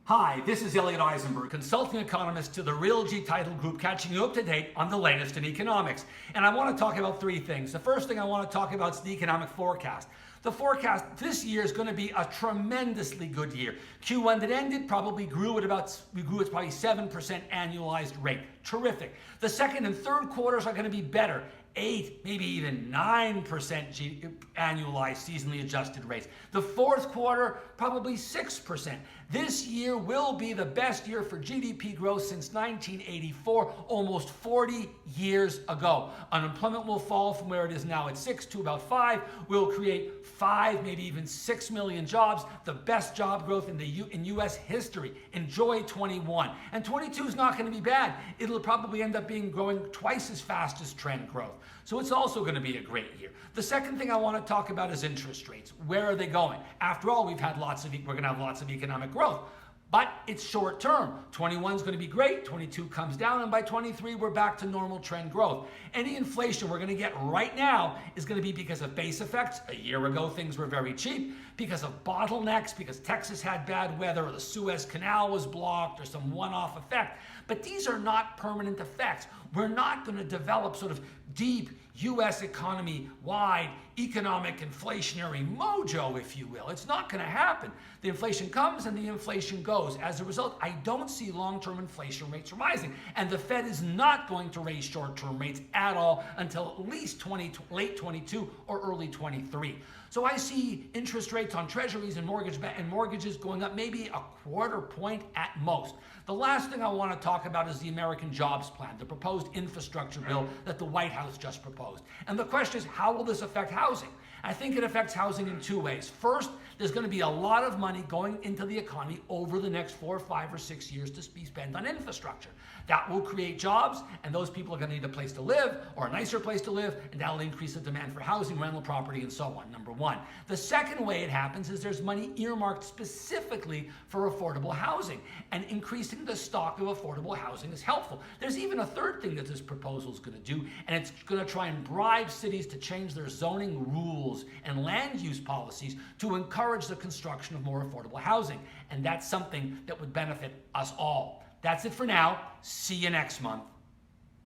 Hi, this is Elliot Eisenberg, consulting economist to the Realogy title group, catching you up to date on the latest in economics. And I want to talk about three things. The first thing I want to talk about is the economic forecast. The forecast this year is going to be a tremendously good year. Q1 that ended probably grew at probably 7% annualized rate. Terrific. The second and third quarters are going to be better. 8, maybe even 9% annualized seasonally adjusted rates. The fourth quarter, probably 6%. This year will be the best year for GDP growth since 1984, almost 40 years ago. Unemployment will fall from where it is now at 6 to about 5. We'll create 5, maybe even 6 million jobs, the best job growth in U.S. history. Enjoy 21. And 22 is not going to be bad. It'll probably end up growing twice as fast as trend growth. So it's also going to be a great year. The second thing I want to talk about is interest rates. Where are they going? After all, we're going to have lots of economic growth. But it's short term. 21 is going to be great, 22 comes down, and by 23 we're back to normal trend growth. Any inflation we're going to get right now is going to be because of base effects. A year ago things were very cheap, because of bottlenecks, because Texas had bad weather, or the Suez Canal was blocked, or some one-off effect. But these are not permanent effects. We're not going to develop sort of deep U.S. economy-wide economic inflationary mojo, if you will. It's not going to happen. The inflation comes and the inflation goes. As a result, I don't see long-term inflation rates rising. And the Fed is not going to raise short-term rates at all until at least late 22 or early 23. So I see interest rates on treasuries and mortgages going up maybe a quarter point at most. The last thing I want to talk about is the American Jobs Plan, the proposed infrastructure bill that the White House just proposed. And the question is, how will this affect housing? I think it affects housing in two ways. First, there's going to be a lot of money going into the economy over the next 4, 5, or 6 years to be spent on infrastructure. That will create jobs, and those people are going to need a place to live, or a nicer place to live, and that will increase the demand for housing, rental property, and so on, number one. The second way it happens is there's money earmarked specifically for affordable housing, and increasing the stock of affordable housing is helpful. There's even a third thing that this proposal is going to do, and it's going to try and bribe cities to change their zoning rules and land use policies to encourage the construction of more affordable housing. And that's something that would benefit us all. That's it for now. See you next month.